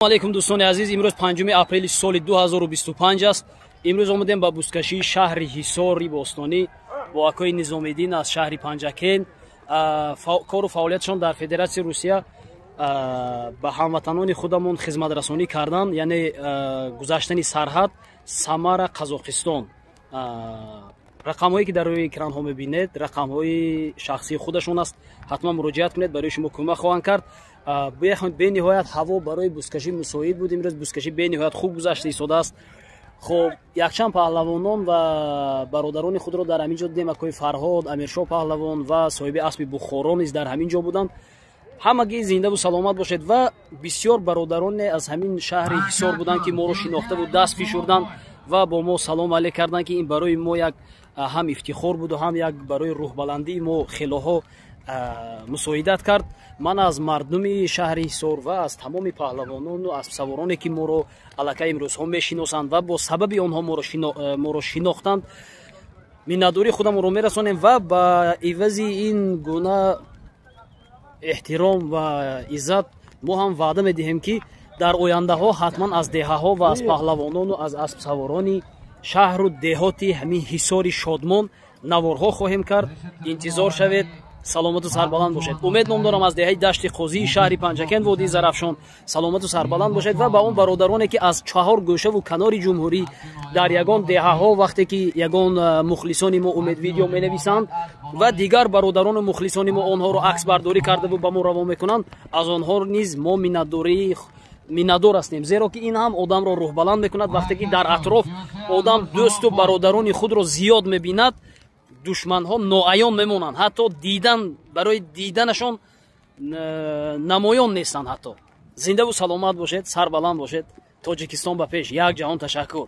алейкум дӯстони азиз, имрӯз 5 апрели соли 2025 аст. имрӯз омадем ба бузкашии шаҳри ҳисори бостонӣ бо акои Низомиддин аз шаҳри Панҷакен. кору фаъолиятшон дар Федератсияи Русия ба ҳамватанони худамон хизматрасонӣ кардан, яъне гузаштани сарҳад Самара, Қазоқистон. рақамҳое ки дар рӯи экранҳо мебинед рақамҳои шахсии худашон аст. ҳатман муроҷиат кунед, барои шумо кӯмак хоҳанд кард. бениҳоят ҳаво барои бузкашӣ мусоид буд. имрӯз бузкашӣ бениҳоят хуб гузашта истодааст. хоб якчанд паҳлавонон ва бародарони худро дар ҳамин ҷо дидем. акои Фарҳод, Амиршоҳ паҳлавон ва соҳиби аспи Бухоро низ дар ҳамин ҷо буданд. ҳамагӣ зиндаву саломат бошед. ва бисёр бародароне аз ҳамин шаҳри ҳисор буданд ки моро шинохтаву даст фишурданд ва бо мо салом алейк карданд ки ин барои мо як ҳам ифтихор буду, ҳам як барои рӯҳбаландии мо хелоҳо мусоидат кард. ман аз мардуми шаҳри ҳисор ва аз тамоми паҳлавонону аспсавороне ки моро аллакай имрӯзҳо мешиносанд ва бо сабаби онҳо моро шинохтанд, миннатдории худамонро мерасонем ва ба ивази ин гуна эҳтиром ва иззат мо ҳам ваъда медиҳем ки дар ояндаҳо ҳатман аз деҳаҳо ва аз паҳлавонону аз аспсаворони шаҳру деҳоти ҳамин ҳисори шодмон наворҳо хоҳем кард. интизор шавед. саломату сарбаланд бошед. умед ном дорам аз деҳаи дашти қозии шаҳри Панҷакен, водии Зарафшон. саломату сарбаланд бошед ва ба он бародароне ки аз чаҳор гӯшаву канори ҷумҳурӣ дар ягон деҳаҳо вақте ки ягон мухлисони мо умед видео менависанд ва дигар бародарони мухлисони мо онҳоро аксбардорӣ кардаву ба мо раво мекунанд, аз онҳо низ мо миннатдор ҳастем, зеро ки ин ҳам одамро рӯҳбаланд мекунад. вақте ки дар атроф одам дӯсту бародарони худро зиёд мебинад, душманҳо ноаён мемонанд, ҳатто дидан барои диданашон намоён нестанд. ҳатто зиндаву саломат бошед, сарбаланд бошед. Тоҷикистон ба пеш. як ҷаҳон ташаккур.